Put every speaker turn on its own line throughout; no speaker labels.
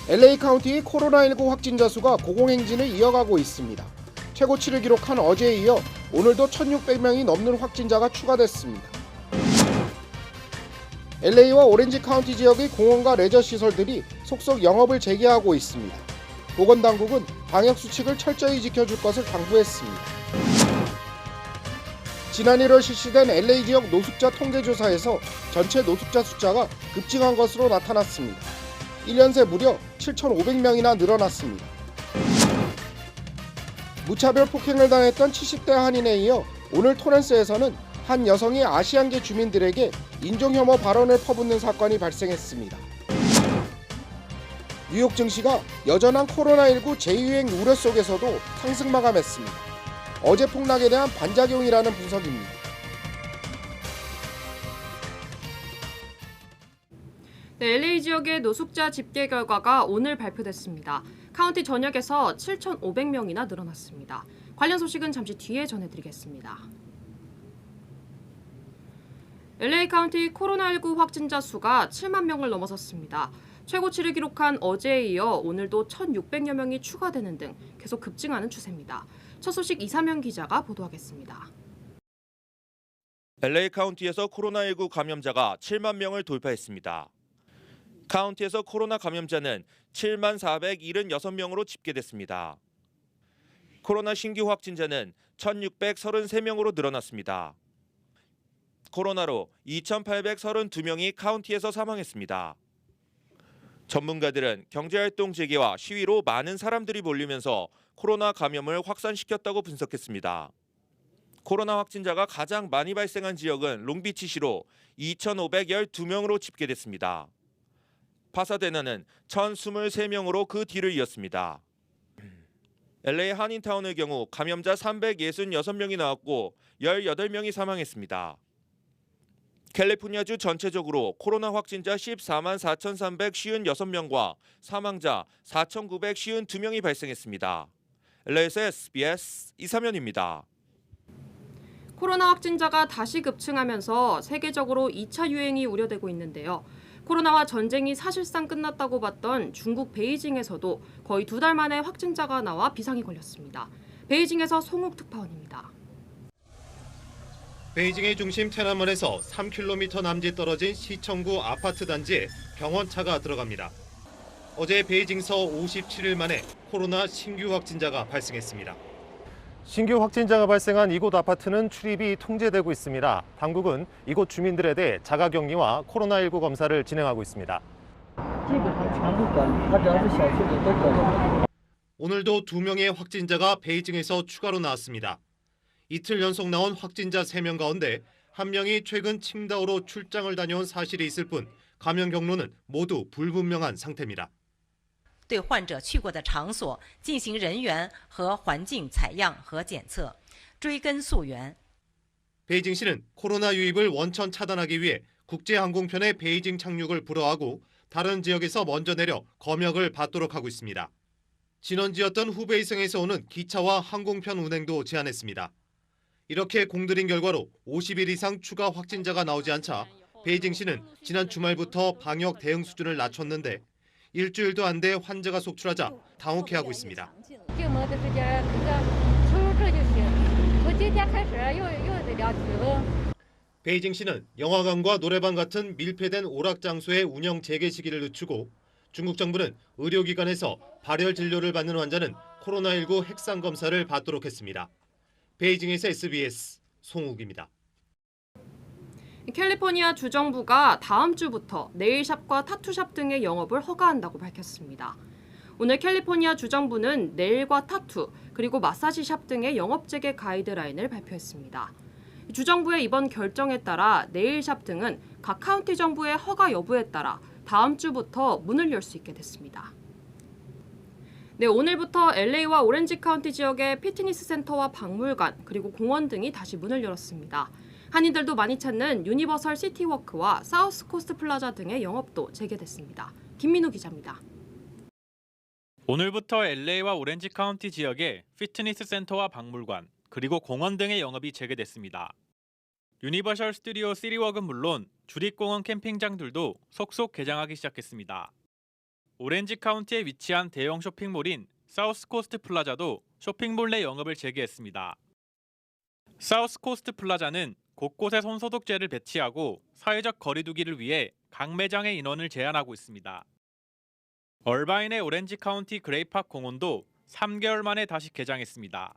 LA 카운티의 코로나19 확진자 수가 고공행진을 이어가고 있습니다. 최고치를 기록한 어제에 이어 오늘도 1,600명이 넘는 확진자가 추가됐습니다. LA와 오렌지 카운티 지역의 공원과 레저 시설들이 속속 영업을 재개하고 있습니다. 보건당국은 방역수칙을 철저히 지켜줄 것을 당부했습니다. 지난 1월 실시된 LA 지역 노숙자 통계조사에서 전체 노숙자 숫자가 급증한 것으로 나타났습니다. 1년 새 무려 7,500명이나 늘어났습니다. 무차별 폭행을 당했던 70대 한인에 이어 오늘 토렌스에서는 한 여성이 아시안계 주민들에게 인종혐오 발언을 퍼붓는 사건이 발생했습니다. 뉴욕 증시가 여전한 코로나19 재유행 우려 속에서도 상승 마감했습니다. 어제 폭락에 대한 반작용이라는 분석입니다.
네, LA 지역의 노숙자 집계 결과가 오늘 발표됐습니다. 카운티 전역에서 7,500명이나 늘어났습니다. 관련 소식은 잠시 뒤에 전해드리겠습니다. LA 카운티 코로나19 확진자 수가 7만 명을 넘어섰습니다. 최고치를 기록한 어제에 이어 오늘도 1,600여 명이 추가되는 등 계속 급증하는 추세입니다. 첫 소식 이사면 기자가 보도하겠습니다.
LA 카운티에서 코로나19 감염자가 7만 명을 돌파했습니다. 카운티에서 코로나 감염자는 7만 476명으로 집계됐습니다. 코로나 신규 확진자는 1,633명으로 늘어났습니다. 코로나로 2,832명이 카운티에서 사망했습니다. 전문가들은 경제활동 재개와 시위로 많은 사람들이 몰리면서 코로나 감염을 확산시켰다고 분석했습니다. 코로나 확진자가 가장 많이 발생한 지역은 롱비치시로 2,512명으로 집계됐습니다. 파사데나는 1,023명으로 그 뒤를 이었습니다. LA 한인타운의 경우 감염자 366명이 나왔고 18명이 사망했습니다. 캘리포니아주 전체적으로 코로나 확진자 14만 4,356명과 사망자 4,952명이 발생했습니다. LA에서 SBS 이사면입니다.
코로나 확진자가 다시 급증하면서 세계적으로 2차 유행이 우려되고 있는데요. 코로나와 전쟁이 사실상 끝났다고 봤던 중국 베이징에서도 거의 2달 만에 확진자가 나와 비상이 걸렸습니다. 베이징에서 송욱 특파원입니다.
베이징의 중심 테난먼에서 3km 남짓 떨어진 시청구 아파트 단지에 병원차가 들어갑니다. 어제 베이징서 57일 만에 코로나 신규 확진자가 발생했습니다. 신규 확진자가 발생한 이곳 아파트는 출입이 통제되고 있습니다. 당국은 이곳 주민들에 대해 자가격리와 코로나19 검사를 진행하고 있습니다. 오늘도 2명의 확진자가 베이징에서 추가로 나왔습니다. 이틀 연속 나온 확진자 3명 가운데 1명이 최근 칭다오로 출장을 다녀온 사실이 있을 뿐 감염 경로는 모두 불분명한 상태입니다.
对患者去过的场所进行人员和环境采样和检测，追根溯源。
베이징시는 코로나 유입을 원천 차단하기 위해 국제항공편의 베이징 착륙을 불허하고 다른 지역에서 먼저 내려 검역을 받도록 하고 있습니다. 진원지였던 후베이성에서 오는 기차와 항공편 운행도 제한했습니다. 이렇게 공들인 결과로 50일 이상 추가 확진자가 나오지 않자 베이징시는 지난 주말부터 방역 대응 수준을 낮췄는데 일주일도 안 돼 환자가 속출하자 당혹해하고 있습니다. 베이징시는 영화관과 노래방 같은 밀폐된 오락장소의 운영 재개 시기를 늦추고 중국 정부는 의료기관에서 발열 진료를 받는 환자는 코로나19 핵상 검사를 받도록 했습니다. 베이징에서 SBS 송욱입니다.
캘리포니아 주정부가 다음 주부터 네일샵과 타투샵 등의 영업을 허가한다고 밝혔습니다. 오늘 캘리포니아 주정부는 네일과 타투, 그리고 마사지샵 등의 영업 재개 가이드라인을 발표했습니다. 주정부의 이번 결정에 따라 네일샵 등은 각 카운티 정부의 허가 여부에 따라 다음 주부터 문을 열 수 있게 됐습니다. 네, 오늘부터 LA와 오렌지 카운티 지역의 피트니스 센터와 박물관, 그리고 공원 등이 다시 문을 열었습니다. 한인들도 많이 찾는 유니버설 시티워크와 사우스 코스트 플라자 등의 영업도 재개됐습니다. 김민우 기자입니다.
오늘부터 LA와 오렌지 카운티 지역의 피트니스 센터와 박물관, 그리고 공원 등의 영업이 재개됐습니다. 유니버설 스튜디오 시티워크는 물론 주립공원 캠핑장들도 속속 개장하기 시작했습니다. 오렌지 카운티에 위치한 대형 쇼핑몰인 사우스코스트 플라자도 쇼핑몰 내 영업을 재개했습니다. 사우스코스트 플라자는 곳곳에 손소독제를 배치하고 사회적 거리 두기를 위해 각 매장의 인원을 제한하고 있습니다. 얼바인의 오렌지 카운티 그레이파크 공원도 3개월 만에 다시 개장했습니다.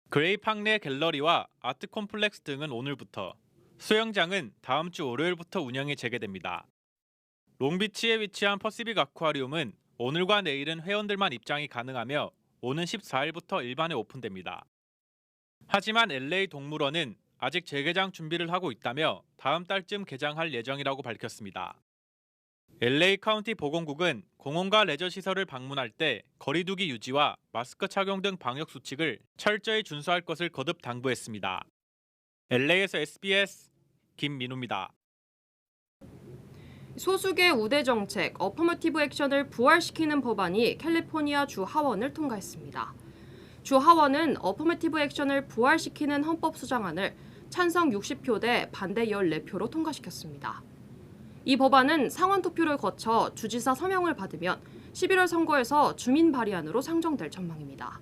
그레이파크 내 갤러리와 아트 콤플렉스 등은 오늘부터, 수영장은 다음 주 월요일부터 운영이 재개됩니다. 롱비치에 위치한 퍼시픽 아쿠아리움은 오늘과 내일은 회원들만 입장이 가능하며 오는 14일부터 일반에 오픈됩니다. 하지만 LA 동물원은 아직 재개장 준비를 하고 있다며 다음 달쯤 개장할 예정이라고 밝혔습니다. LA 카운티 보건국은 공원과 레저 시설을 방문할 때 거리 두기 유지와 마스크 착용 등 방역 수칙을 철저히 준수할 것을 거듭 당부했습니다. LA에서 SBS 김민우입니다.
소수계 우대 정책, 어퍼머티브 액션을 부활시키는 법안이 캘리포니아 주 하원을 통과했습니다. 주 하원은 어퍼머티브 액션을 부활시키는 헌법 수정안을 찬성 60표 대 반대 14표로 통과시켰습니다. 이 법안은 상원 투표를 거쳐 주지사 서명을 받으면 11월 선거에서 주민 발의안으로 상정될 전망입니다.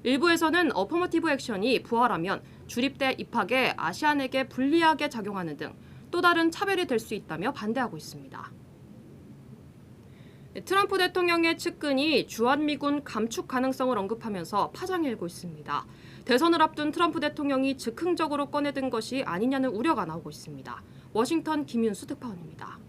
일부에서는 어퍼머티브 액션이 부활하면 주립대 입학에 아시안에게 불리하게 작용하는 등 또 다른 차별이 될 수 있다며 반대하고 있습니다. 트럼프 대통령의 측근이 주한미군 감축 가능성을 언급하면서 파장이 일고 있습니다. 대선을 앞둔 트럼프 대통령이 즉흥적으로 꺼내든 것이 아니냐는 우려가 나오고 있습니다. 워싱턴 김윤수 특파원입니다.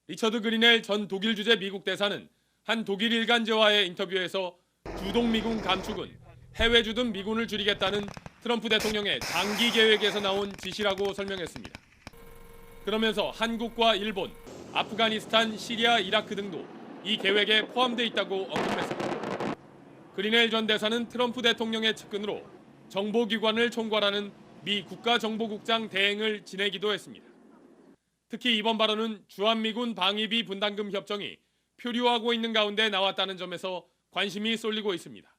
리처드 그리넬 전 독일 주재 미국 대사는 한 독일 일간지와의 인터뷰에서 주동미군 감축은 해외 주둔 미군을 줄이겠다는 트럼프 대통령의 장기 계획에서 나온 지시라고 설명했습니다. 그러면서 한국과 일본, 아프가니스탄, 시리아, 이라크 등도 이 계획에 포함돼 있다고 언급했습니다. 그리넬 전 대사는 트럼프 대통령의 측근으로 정보기관을 총괄하는 미 국가정보국장 대행을 지내기도 했습니다. 특히 이번 발언은 주한미군 방위비 분담금 협정이 표류하고 있는 가운데 나왔다는 점에서 관심이 쏠리고 있습니다.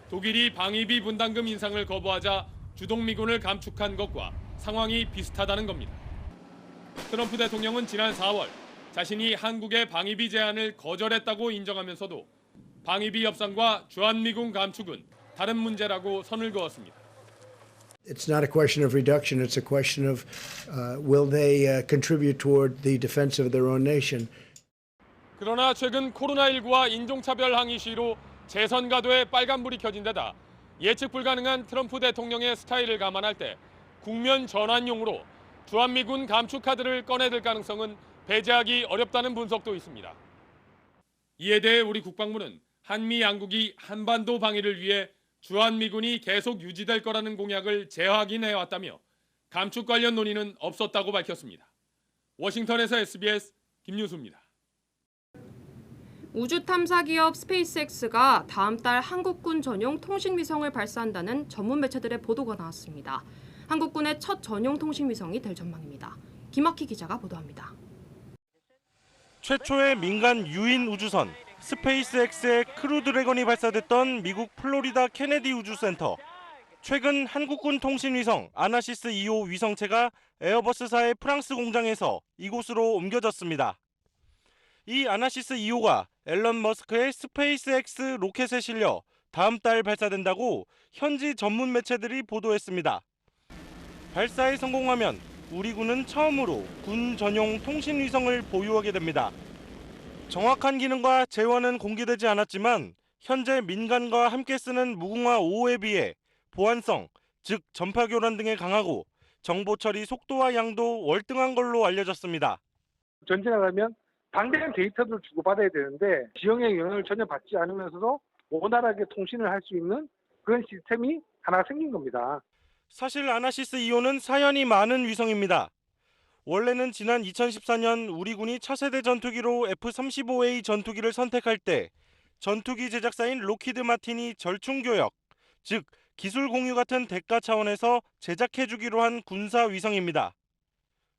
독일이 방위비 분담금 인상을 거부하자 주동미군을 감축한 것과 상황이 비슷하다는 겁니다. 트럼프 대통령은 지난 4월 자신이 한국의 방위비 제한을 거절했다고 인정하면서도 방위비 협상과 주한미군 감축은 다른 문제라고 선을 그었습니다.
It's not a question of reduction, it's a question of will they contribute toward the defense of their own nation.
그러나 최근 코로나19와 인종차별 항의 시위로 재선가도에 빨간불이 켜진 데다 예측 불가능한 트럼프 대통령의 스타일을 감안할 때 국면 전환용으로 주한미군 감축 카드를 꺼내들 가능성은 배제하기 어렵다는 분석도 있습니다. 이에 대해 우리 국방부는 한미 양국이 한반도 방위를 위해 주한미군이 계속 유지될 거라는 공약을 재확인해왔다며 감축 관련 논의는 없었다고 밝혔습니다. 워싱턴에서 SBS 김유수입니다.
우주 탐사 기업 스페이스X가 다음 달 한국군 전용 통신위성을 발사한다는 전문 매체들의 보도가 나왔습니다. 한국군의 첫 전용 통신위성이 될 전망입니다. 김학희 기자가 보도합니다.
최초의 민간 유인 우주선 스페이스X의 크루 드래곤이 발사됐던 미국 플로리다 케네디 우주센터. 최근 한국군 통신위성 아나시스 2호 위성체가 에어버스사의 프랑스 공장에서 이곳으로 옮겨졌습니다. 이 아나시스 2호가 앨런 머스크의 스페이스X 로켓에 실려 다음 달 발사된다고 현지 전문 매체들이 보도했습니다. 발사에 성공하면 우리 군은 처음으로 군 전용 통신위성을 보유하게 됩니다. 정확한 기능과 재원은 공개되지 않았지만 현재 민간과 함께 쓰는 무궁화 5호에 비해 보안성, 즉 전파 교란 등에 강하고 정보 처리 속도와 양도 월등한 걸로 알려졌습니다.
전쟁하려면 방대한 데이터를 주고받아야 되는데 지형의 영향을 전혀 받지 않으면서도 원활하게 통신을 할 수 있는 그런 시스템이 하나 생긴 겁니다.
사실 아나시스 2호는 사연이 많은 위성입니다. 원래는 지난 2014년 우리 군이 차세대 전투기로 F-35A 전투기를 선택할 때 전투기 제작사인 로키드 마틴이 절충교역, 즉 기술 공유 같은 대가 차원에서 제작해주기로 한 군사 위성입니다.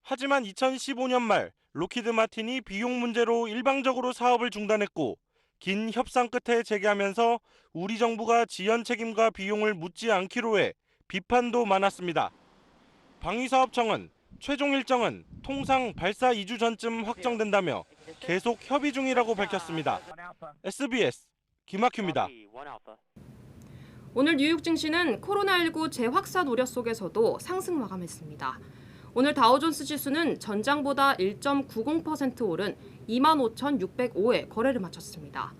하지만 2015년 말 로키드 마틴이 비용 문제로 일방적으로 사업을 중단했고 긴 협상 끝에 재개하면서 우리 정부가 지연 책임과 비용을 묻지 않기로 해 비판도 많았습니다. 방위사업청은 최종 일정은 통상 발사 2주 전쯤 확정된다며 계속 협의 중이라고 밝혔습니다. SBS 김학규입니다.
오늘 뉴욕 증시는 코로나19 재확산 우려 속에서도 상승 마감했습니다. 오늘 다우존스 지수는 전장보다 1.90% 오른 25,605에 거래를 마쳤습니다.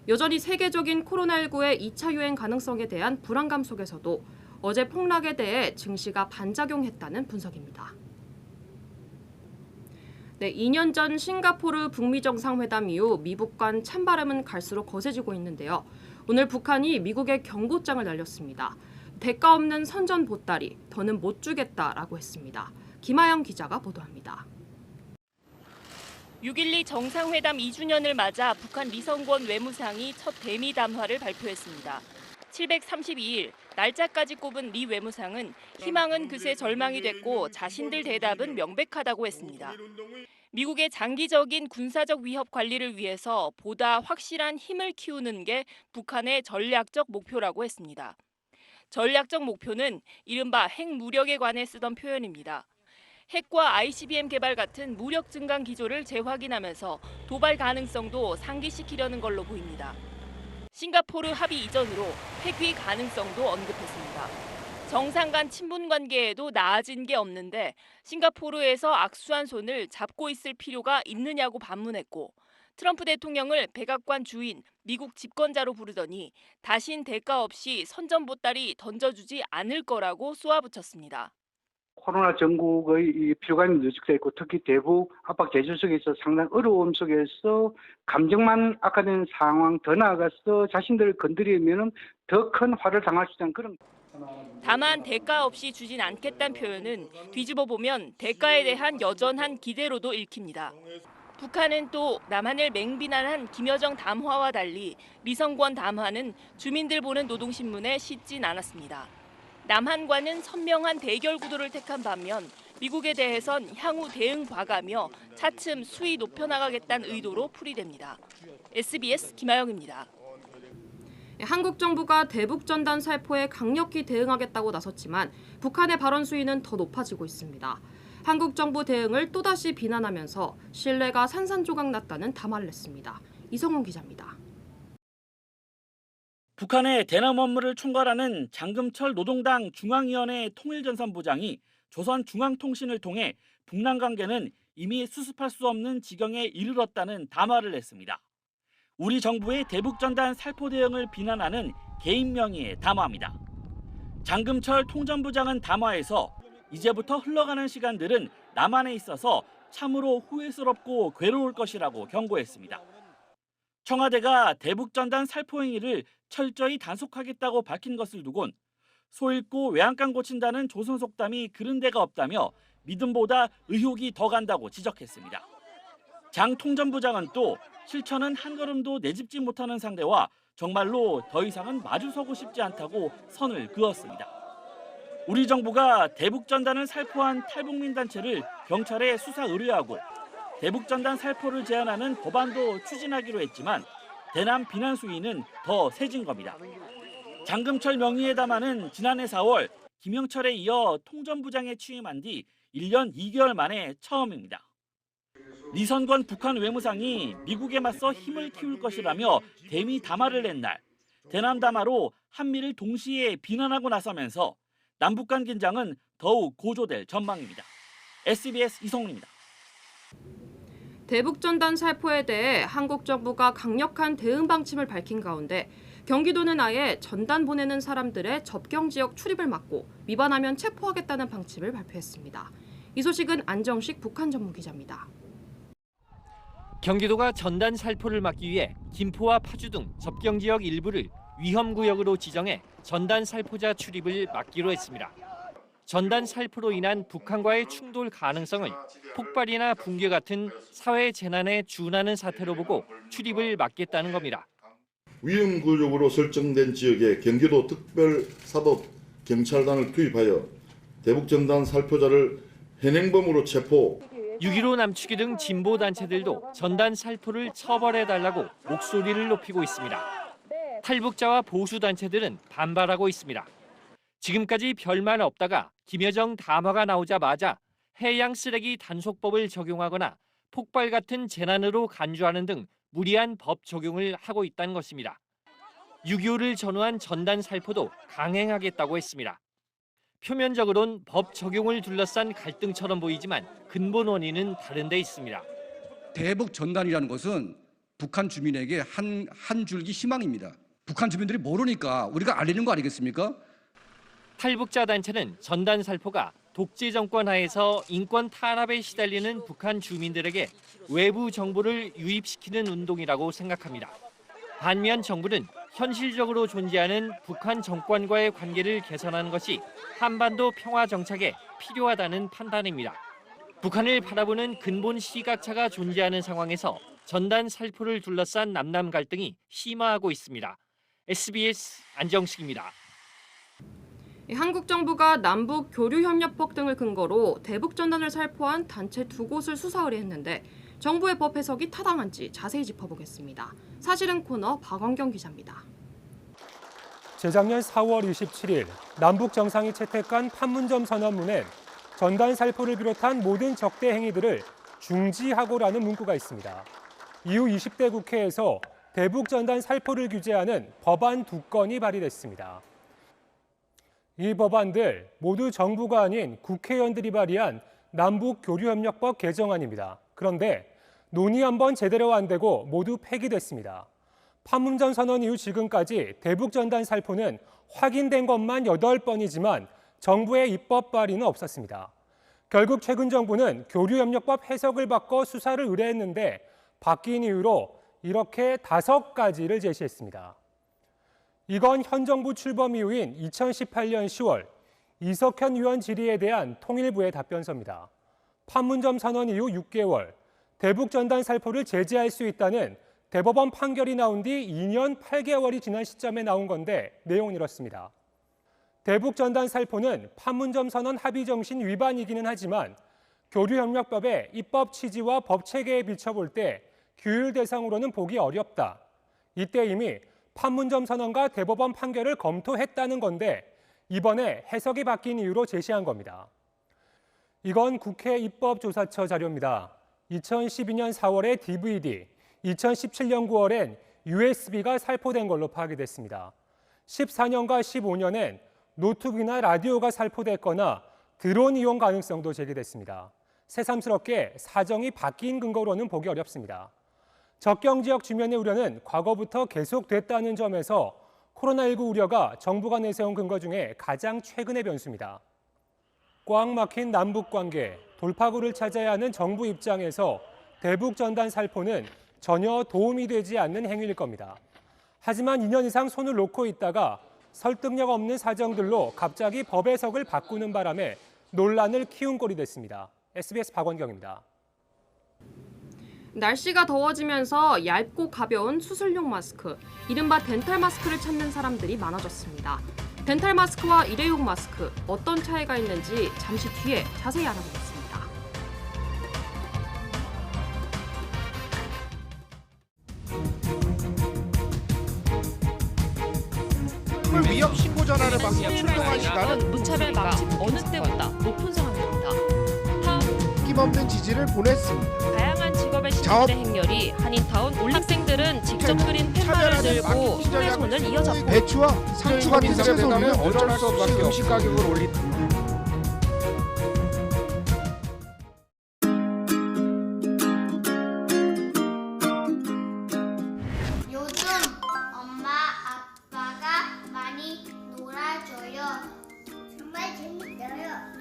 여전히 세계적인 코로나19의 2차 유행 가능성에 대한 불안감 속에서도 어제 폭락에 대해 증시가 반작용했다는 분석입니다. 네, 2년 전 싱가포르 북미 정상회담 이후 미국 간 찬바람은 갈수록 거세지고 있는데요. 오늘 북한이 미국에 경고장을 날렸습니다. 대가 없는 선전 보따리, 더는 못 주겠다라고 했습니다. 김하영 기자가 보도합니다.
6.12 정상회담 2주년을 맞아 북한 리성권 외무상이 첫 대미 담화를 발표했습니다. 732일 날짜까지 꼽은 리 외무상은 희망은 그새 절망이 됐고 자신들 대답은 명백하다고 했습니다. 미국의 장기적인 군사적 위협 관리를 위해서 보다 확실한 힘을 키우는 게 북한의 전략적 목표라고 했습니다. 전략적 목표는 이른바 핵무력에 관해 쓰던 표현입니다. 핵과 ICBM 개발 같은 무력 증강 기조를 재확인하면서 도발 가능성도 상기시키려는 걸로 보입니다. 싱가포르 합의 이전으로 핵위 가능성도 언급했습니다. 정상 간 친분 관계에도 나아진 게 없는데 싱가포르에서 악수한 손을 잡고 있을 필요가 있느냐고 반문했고 트럼프 대통령을 백악관 주인, 미국 집권자로 부르더니 다신 대가 없이 선전보따리 던져주지 않을 거라고 쏘아붙였습니다.
코로나 전국의 이 피로감이 누적돼 있고 특히 대북 압박 제재 속에서 상당히 어려움 속에서 감정만 악화된 상황 더 나아가서 자신들을 건드리면 더 큰 화를 당할 수 있는 그런.
다만 대가 없이 주진 않겠다는 표현은 뒤집어 보면 대가에 대한 여전한 기대로도 읽힙니다. 북한은 또 남한을 맹비난한 김여정 담화와 달리 리성권 담화는 주민들 보는 노동신문에 싣진 않았습니다. 남한과는 선명한 대결 구도를 택한 반면 미국에 대해선 향후 대응 봐가며 차츰 수위 높여나가겠다는 의도로 풀이됩니다. SBS 김하영입니다.
한국 정부가 대북 전단 살포에 강력히 대응하겠다고 나섰지만 북한의 발언 수위는 더 높아지고 있습니다. 한국 정부 대응을 또다시 비난하면서 신뢰가 산산조각 났다는 담화를 냈습니다. 이성훈 기자입니다.
북한의 대남 업무를 총괄하는 장금철 노동당 중앙위원회 통일전선부장이 조선중앙통신을 통해 북남 관계는 이미 수습할 수 없는 지경에 이르렀다는 담화를 냈습니다. 우리 정부의 대북전단 살포 대응을 비난하는 개인 명의의 담화입니다. 장금철 통전부장은 담화에서 이제부터 흘러가는 시간들은 남한에 있어서 참으로 후회스럽고 괴로울 것이라고 경고했습니다. 청와대가 대북전단 살포 행위를 철저히 단속하겠다고 밝힌 것을 두곤 소 잃고 외양간 고친다는 조선 속담이 그른 데가 없다며 믿음보다 의혹이 더 간다고 지적했습니다. 장 통전부장은 또 실천은 한 걸음도 내짚지 못하는 상대와 정말로 더 이상은 마주서고 싶지 않다고 선을 그었습니다. 우리 정부가 대북전단을 살포한 탈북민 단체를 경찰에 수사 의뢰하고 대북전단 살포를 제한하는 법안도 추진하기로 했지만 대남 비난 수위는 더 세진 겁니다. 장금철 명의의 담화는 지난해 4월 김영철에 이어 통전부장에 취임한 뒤 1년 2개월 만에 처음입니다. 리선권 북한 외무상이 미국에 맞서 힘을 키울 것이라며 대미 담화를 낸 날, 대남 담화로 한미를 동시에 비난하고 나서면서 남북 간 긴장은 더욱 고조될 전망입니다. SBS 이성훈입니다.
대북전단 살포에 대해 한국 정부가 강력한 대응 방침을 밝힌 가운데 경기도는 아예 전단 보내는 사람들의 접경 지역 출입을 막고 위반하면 체포하겠다는 방침을 발표했습니다. 이 소식은 안정식 북한 전문 기자입니다.
경기도가 전단 살포를 막기 위해 김포와 파주 등 접경 지역 일부를 위험구역으로 지정해 전단 살포자 출입을 막기로 했습니다. 전단 살포로 인한 북한과의 충돌 가능성을 폭발이나 붕괴 같은 사회 재난에 준하는 사태로 보고 출입을 막겠다는 겁니다.
위험구역으로 설정된 지역에 경기도 특별사법경찰단을 투입하여 대북전단 살포자를 현행범으로 체포.
6.15 남축이 등 진보 단체들도 전단 살포를 처벌해달라고 목소리를 높이고 있습니다. 탈북자와 보수 단체들은 반발하고 있습니다. 지금까지 별말 없다가 김여정 담화가 나오자마자 해양 쓰레기 단속법을 적용하거나 폭발 같은 재난으로 간주하는 등 무리한 법 적용을 하고 있다는 것입니다. 6.25를 전후한 전단 살포도 강행하겠다고 했습니다. 표면적으론 법 적용을 둘러싼 갈등처럼 보이지만 근본 원인은 다른 데 있습니다.
대북 전단이라는 것은 북한 주민에게 한 줄기 희망입니다. 북한 주민들이 모르니까 우리가 알리는 거 아니겠습니까?
탈북자 단체는 전단 살포가 독재 정권 하에서 인권 탄압에 시달리는 북한 주민들에게 외부 정보를 유입시키는 운동이라고 생각합니다. 반면 정부는 현실적으로 존재하는 북한 정권과의 관계를 개선하는 것이 한반도 평화 정착에 필요하다는 판단입니다. 북한을 바라보는 근본 시각차가 존재하는 상황에서 전단 살포를 둘러싼 남남 갈등이 심화하고 있습니다. SBS 안정식입니다.
한국 정부가 남북 교류협력법 등을 근거로 대북 전단을 살포한 단체 2곳을 수사 의뢰했는데 정부의 법 해석이 타당한지 자세히 짚어보겠습니다. 사실은 코너 박원경 기자입니다.
재작년 4월 27일 남북 정상이 채택한 판문점 선언문엔 전단 살포를 비롯한 모든 적대 행위들을 중지하고라는 문구가 있습니다. 이후 20대 국회에서 대북 전단 살포를 규제하는 법안 2건이 발의됐습니다. 이 법안들 모두 정부가 아닌 국회의원들이 발의한 남북교류협력법 개정안입니다. 그런데 논의 한번 제대로 안 되고 모두 폐기됐습니다. 판문점 선언 이후 지금까지 대북 전단 살포는 확인된 것만 8번이지만 정부의 입법 발의는 없었습니다. 결국 최근 정부는 교류협력법 해석을 바꿔 수사를 의뢰했는데 바뀐 이유로 이렇게 5가지를 제시했습니다. 이건 현 정부 출범 이후인 2018년 10월 이석현 의원 질의에 대한 통일부의 답변서입니다. 판문점 선언 이후 6개월 대북 전단 살포를 제재할 수 있다는 대법원 판결이 나온 뒤 2년 8개월이 지난 시점에 나온 건데 내용은 이렇습니다. 대북 전단 살포는 판문점 선언 합의 정신 위반이기는 하지만 교류협력법의 입법 취지와 법 체계에 비춰볼 때 규율 대상으로는 보기 어렵다. 이때 이미 판문점 선언과 대법원 판결을 검토했다는 건데 이번에 해석이 바뀐 이유로 제시한 겁니다. 이건 국회 입법조사처 자료입니다. 2012년 4월에 DVD, 2017년 9월엔 USB가 살포된 걸로 파악이 됐습니다. 14년과 15년엔 노트북이나 라디오가 살포됐거나 드론 이용 가능성도 제기됐습니다. 새삼스럽게 사정이 바뀐 근거로는 보기 어렵습니다. 접경 지역 주민의 우려는 과거부터 계속됐다는 점에서 코로나19 우려가 정부가 내세운 근거 중에 가장 최근의 변수입니다. 꽉 막힌 남북 관계, 돌파구를 찾아야 하는 정부 입장에서 대북 전단 살포는 전혀 도움이 되지 않는 행위일 겁니다. 하지만 2년 이상 손을 놓고 있다가 설득력 없는 사정들로 갑자기 법 해석을 바꾸는 바람에 논란을 키운 꼴이 됐습니다. SBS 박원경입니다.
날씨가 더워지면서 얇고 가벼운 수술용 마스크, 이른바 덴탈 마스크를 찾는 사람들이 많아졌습니다. 덴탈 마스크와 일회용 마스크, 어떤 차이가 있는지 잠시 뒤에 자세히 알아보겠습니다.
식물 위협 신고 전화를 받고 출동한 시간은
무차별 방지 어느 때보다 높은 상황입니다.
힘없는 지지를 보냈습니다.
다양한 직업의 신분의 행렬이 한인타운 학생들은 직접 그린 팻말을 들고 손에 손을 이어잡고
배추와 상추 같은 채소는 어쩔 수 없이 음식 가격을 올린
요즘 엄마 아빠가 많이 놀아줘요. 정말 재밌어요.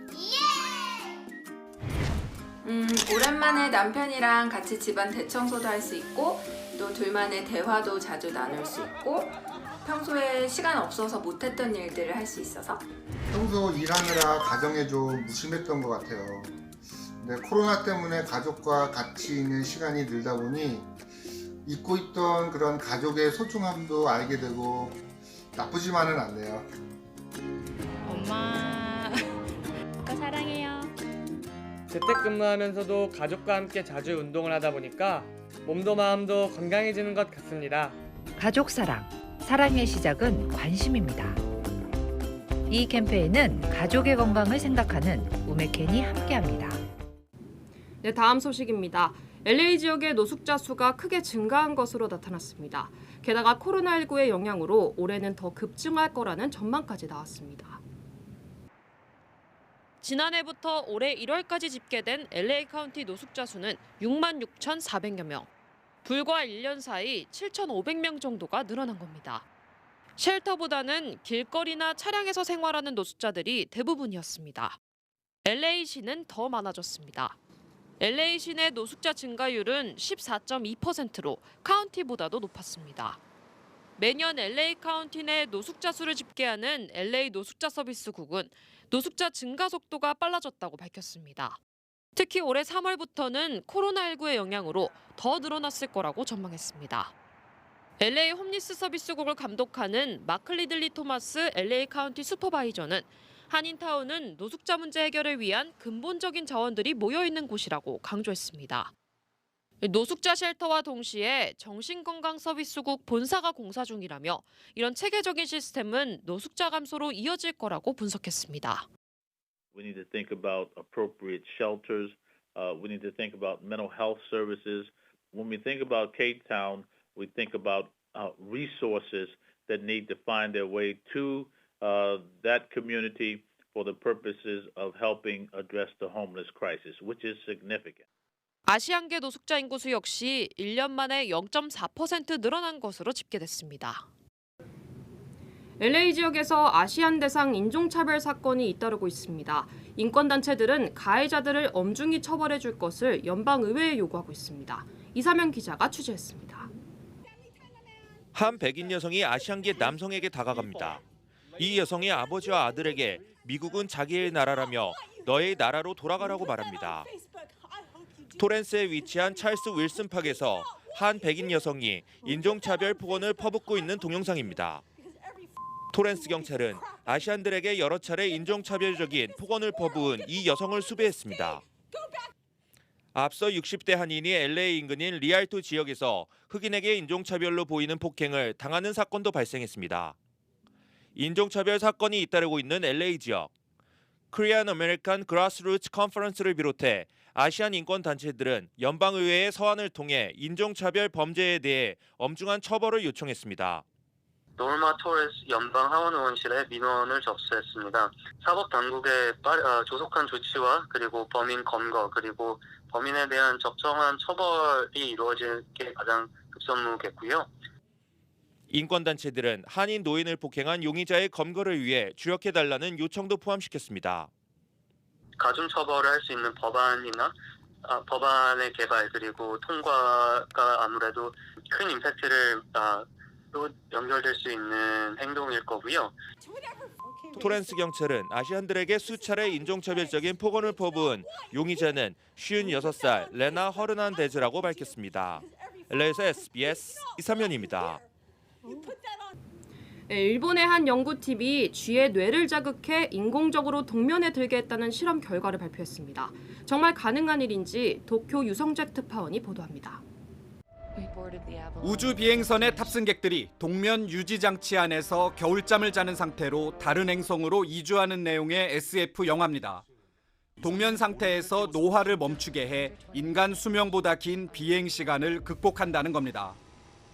오랜만에 남편이랑 같이 집안 대청소도 할 수 있고 또 둘만의 대화도 자주 나눌 수 있고 평소에 시간 없어서 못했던 일들을 할 수 있어서
평소 일하느라 가정에 좀 무심했던 것 같아요. 근데 코로나 때문에 가족과 같이 있는 시간이 늘다 보니 잊고 있던 그런 가족의 소중함도 알게 되고 나쁘지만은 않네요.
엄마 아빠 사랑해요.
재택근무하면서도 가족과 함께 자주 운동을 하다 보니까 몸도 마음도 건강해지는 것 같습니다.
가족 사랑, 사랑의 시작은 관심입니다. 이 캠페인은 가족의 건강을 생각하는 우메켄이 함께합니다.
네, 다음 소식입니다. LA 지역의 노숙자 수가 크게 증가한 것으로 나타났습니다. 게다가 코로나19의 영향으로 올해는 더 급증할 거라는 전망까지 나왔습니다. 지난해부터 올해 1월까지 집계된 LA 카운티 노숙자 수는 66,400여 명. 불과 1년 사이 7,500명 정도가 늘어난 겁니다. 쉘터보다는 길거리나 차량에서 생활하는 노숙자들이 대부분이었습니다. LA시는 더 많아졌습니다. LA 시내 노숙자 증가율은 14.2%로 카운티보다도 높았습니다. 매년 LA 카운티 내 노숙자 수를 집계하는 LA 노숙자 서비스국은 노숙자 증가 속도가 빨라졌다고 밝혔습니다. 특히 올해 3월부터는 코로나19의 영향으로 더 늘어났을 거라고 전망했습니다. LA 홈리스 서비스국을 감독하는 마크 리들리 토마스 LA 카운티 슈퍼바이저는 한인타운은 노숙자 문제 해결을 위한 근본적인 자원들이 모여있는 곳이라고 강조했습니다. 노숙자 쉘터와 동시에 정신건강서비스국 본사가 공사 중이라며 이런 체계적인 시스템은 노숙자 감소로 이어질 거라고 분석했습니다.
We need to think about appropriate shelters. We need to think about mental health services. When we think about Cape Town, we think about resources that need to find their way to that community for the purposes of helping address the homeless crisis, which is significant.
아시안계 노숙자 인구 수 역시 1년 만에 0.4% 늘어난 것으로 집계됐습니다. LA 지역에서 아시안 대상 인종차별 사건이 잇따르고 있습니다. 인권단체들은 가해자들을 엄중히 처벌해 줄 것을 연방의회에 요구하고 있습니다. 이사명 기자가 취재했습니다.
한 백인 여성이 아시안계 남성에게 다가갑니다. 이 여성의 아버지와 아들에게 미국은 자기의 나라라며 너의 나라로 돌아가라고 말합니다. 토렌스에 위치한 찰스 윌슨 팍에서 한 백인 여성이 인종차별 폭언을 퍼붓고 있는 동영상입니다. 토렌스 경찰은 아시안들에게 여러 차례 인종차별적인 폭언을 퍼부은 이 여성을 수배했습니다. 앞서 60대 한인이 LA 인근인 리알토 지역에서 흑인에게 인종차별로 보이는 폭행을 당하는 사건도 발생했습니다. 인종차별 사건이 잇따르고 있는 LA 지역. Korean American Grassroots Conference를 비롯해 아시안 인권 단체들은 연방의회의 서한을 통해 인종차별 범죄에 대해 엄중한 처벌을 요청했습니다.
노르마 토레스 연방 하원 의원실에 민원을 접수했습니다. 사법 당국의 조속한 조치와 그리고 범인 검거 그리고 범인에 대한 적정한 처벌이 이루어질 게 가장 급선무겠고요.
인권단체들은 한인 노인을 폭행한 용의자의 검거를 위해 주력해달라는 요청도 포함시켰습니다.
가중 처벌을 할 수 있는 법안의 개발 그리고 통과가 아무래도 큰 임팩트를 또 연결될 수 있는 행동일 거고요.
토렌스 경찰은 아시안들에게 수차례 인종차별적인 폭언을 퍼부은 용의자는 56살 레나 허르난데즈라고 밝혔습니다. LA에서 SBS 이삼현입니다.
일본의 한 연구팀이 쥐의 뇌를 자극해 인공적으로 동면에 들게 했다는 실험 결과를 발표했습니다. 정말 가능한 일인지 도쿄 유성재 특파원이 보도합니다.
우주 비행선의 탑승객들이 동면 유지 장치 안에서 겨울잠을 자는 상태로 다른 행성으로 이주하는 내용의 SF 영화입니다. 동면 상태에서 노화를 멈추게 해 인간 수명보다 긴 비행 시간을 극복한다는 겁니다.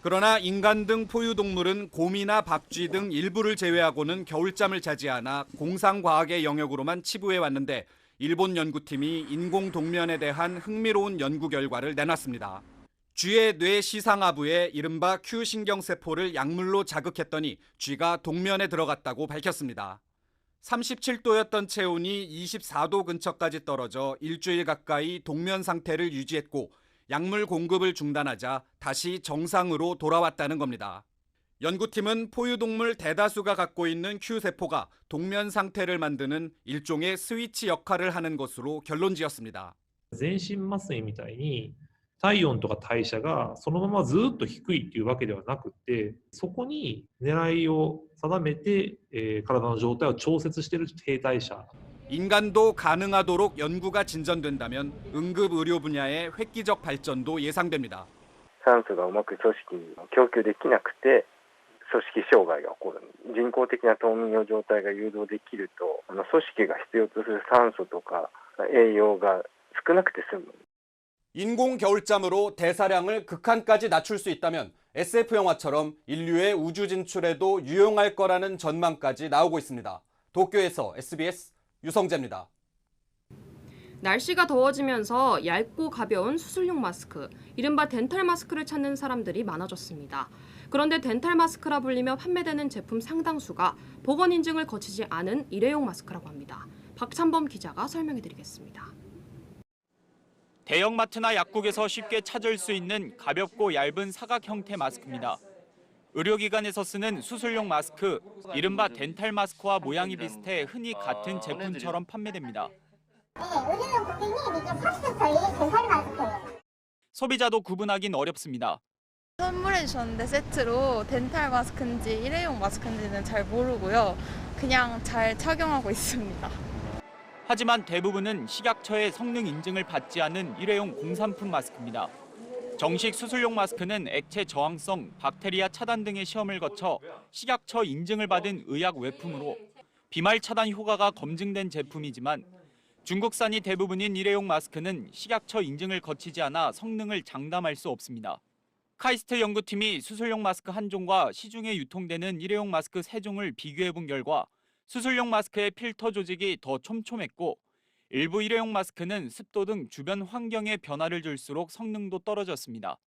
그러나 인간 등 포유동물은 곰이나 박쥐 등 일부를 제외하고는 겨울잠을 자지 않아 공상과학의 영역으로만 치부해 왔는데 일본 연구팀이 인공 동면에 대한 흥미로운 연구 결과를 내놨습니다. 쥐의 뇌 시상하부에 이른바 Q 신경세포를 약물로 자극했더니 쥐가 동면에 들어갔다고 밝혔습니다. 37도였던 체온이 24도 근처까지 떨어져 일주일 가까이 동면 상태를 유지했고 약물 공급을 중단하자 다시 정상으로 돌아왔다는 겁니다. 연구팀은 포유동물 대다수가 갖고 있는 Q세포가 동면 상태를 만드는 일종의 스위치 역할을 하는 것으로 결론지었습니다.
全身麻酔みたいに体温とか代謝がそのままずっと低いっていうわけではなくて、そこに狙いを定めて、体の状態を調節している低代謝。
인간도 가능하도록 연구가 진전된다면 응급 의료 분야의 획기적 발전도 예상됩니다.
酸素がうまく組織に供給できなくて組織障害が起こる。人工的な冬眠の状態が誘導できると、組織が必要とする酸素とか栄養が少なくて済む。
인공 겨울잠으로 대사량을 극한까지 낮출 수 있다면 SF 영화처럼 인류의 우주 진출에도 유용할 거라는 전망까지 나오고 있습니다. 도쿄에서 SBS 유성재입니다.
날씨가 더워지면서 얇고 가벼운 수술용 마스크, 이른바 덴탈 마스크를 찾는 사람들이 많아졌습니다. 그런데 덴탈 마스크라 불리며 판매되는 제품 상당수가 보건 인증을 거치지 않은 일회용 마스크라고 합니다. 박찬범 기자가 설명해드리겠습니다.
대형마트나 약국에서 쉽게 찾을 수 있는 가볍고 얇은 사각 형태 마스크입니다. 의료기관에서 쓰는 수술용 마스크, 이른바 덴탈 마스크와 모양이 비슷해 흔히 같은 제품처럼 판매됩니다.
의료용 고객님, 이게 사실은 저희 덴탈 마스크예요.
소비자도 구분하긴 어렵습니다.
선물해 주셨는데 세트로 덴탈 마스크인지 일회용 마스크인지는 잘 모르고요. 그냥 잘 착용하고 있습니다.
하지만 대부분은 식약처의 성능 인증을 받지 않은 일회용 공산품 마스크입니다. 정식 수술용 마스크는 액체 저항성, 박테리아 차단 등의 시험을 거쳐 식약처 인증을 받은 의약 외품으로 비말 차단 효과가 검증된 제품이지만 중국산이 대부분인 일회용 마스크는 식약처 인증을 거치지 않아 성능을 장담할 수 없습니다. 카이스트 연구팀이 수술용 마스크 한 종과 시중에 유통되는 일회용 마스크 3종을 비교해본 결과 수술용 마스크의 필터 조직이 더 촘촘했고 일부 일회용 마스크는 습도 등 주변 환경에 변화를 줄수록 성능도 떨어졌습니다.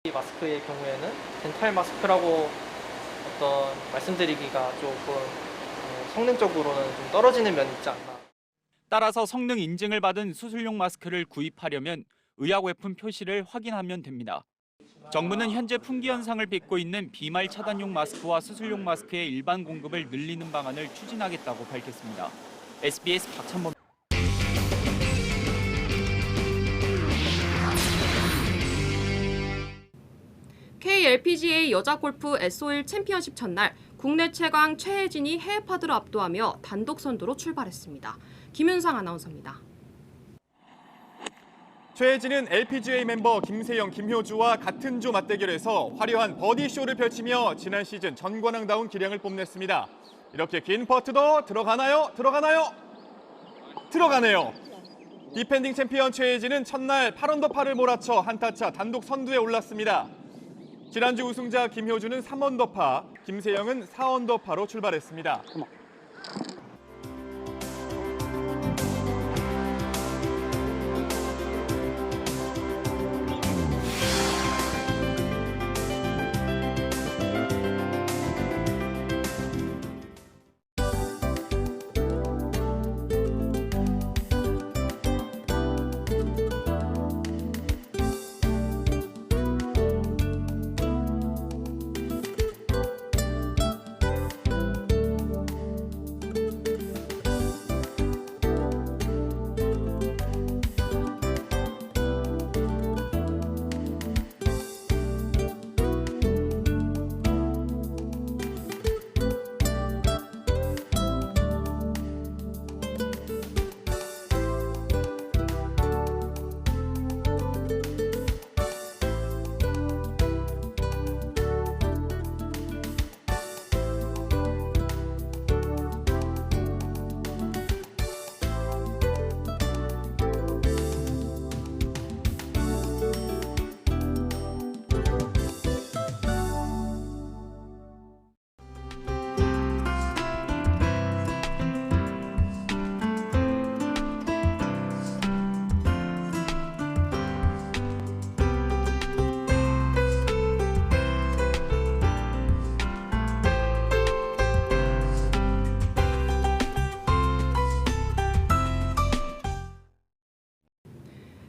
이 마스크의 경우에는 덴탈 마스크라고 말씀드리기가 조금 성능적으로는 좀 떨어지는 면이 있지 않나.
따라서 성능 인증을 받은 수술용 마스크를 구입하려면 의약 외품 표시를 확인하면 됩니다. 정부는 현재 품귀 현상을 빚고 있는 비말 차단용 마스크와 수술용 마스크의 일반 공급을 늘리는 방안을 추진하겠다고 밝혔습니다. SBS 박찬범.
KLPGA 여자골프 SO1 챔피언십 첫날 국내 최강 최혜진이 해외파들을 압도하며 단독 선두로 출발했습니다. 김윤상 아나운서입니다.
최혜진은 LPGA 멤버 김세영, 김효주와 같은 조 맞대결에서 화려한 버디쇼를 펼치며 지난 시즌 전관왕다운 기량을 뽐냈습니다. 이렇게 긴 퍼트도 들어가나요? 들어가네요. 디펜딩 챔피언 최혜진은 첫날 8언더파를 몰아쳐 한타차 단독 선두에 올랐습니다. 지난주 우승자 김효주는 3언더파, 김세영은 4언더파로 출발했습니다.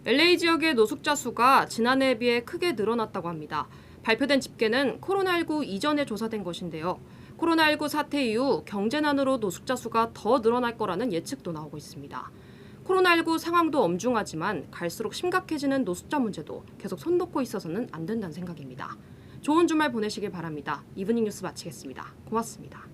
LA 지역의 노숙자 수가 지난해에 비해 크게 늘어났다고 합니다. 발표된 집계는 코로나19 이전에 조사된 것인데요. 코로나19 사태 이후 경제난으로 노숙자 수가 더 늘어날 거라는 예측도 나오고 있습니다. 코로나19 상황도 엄중하지만 갈수록 심각해지는 노숙자 문제도 계속 손 놓고 있어서는 안 된다는 생각입니다. 좋은 주말 보내시길 바랍니다. 이브닝 뉴스 마치겠습니다. 고맙습니다.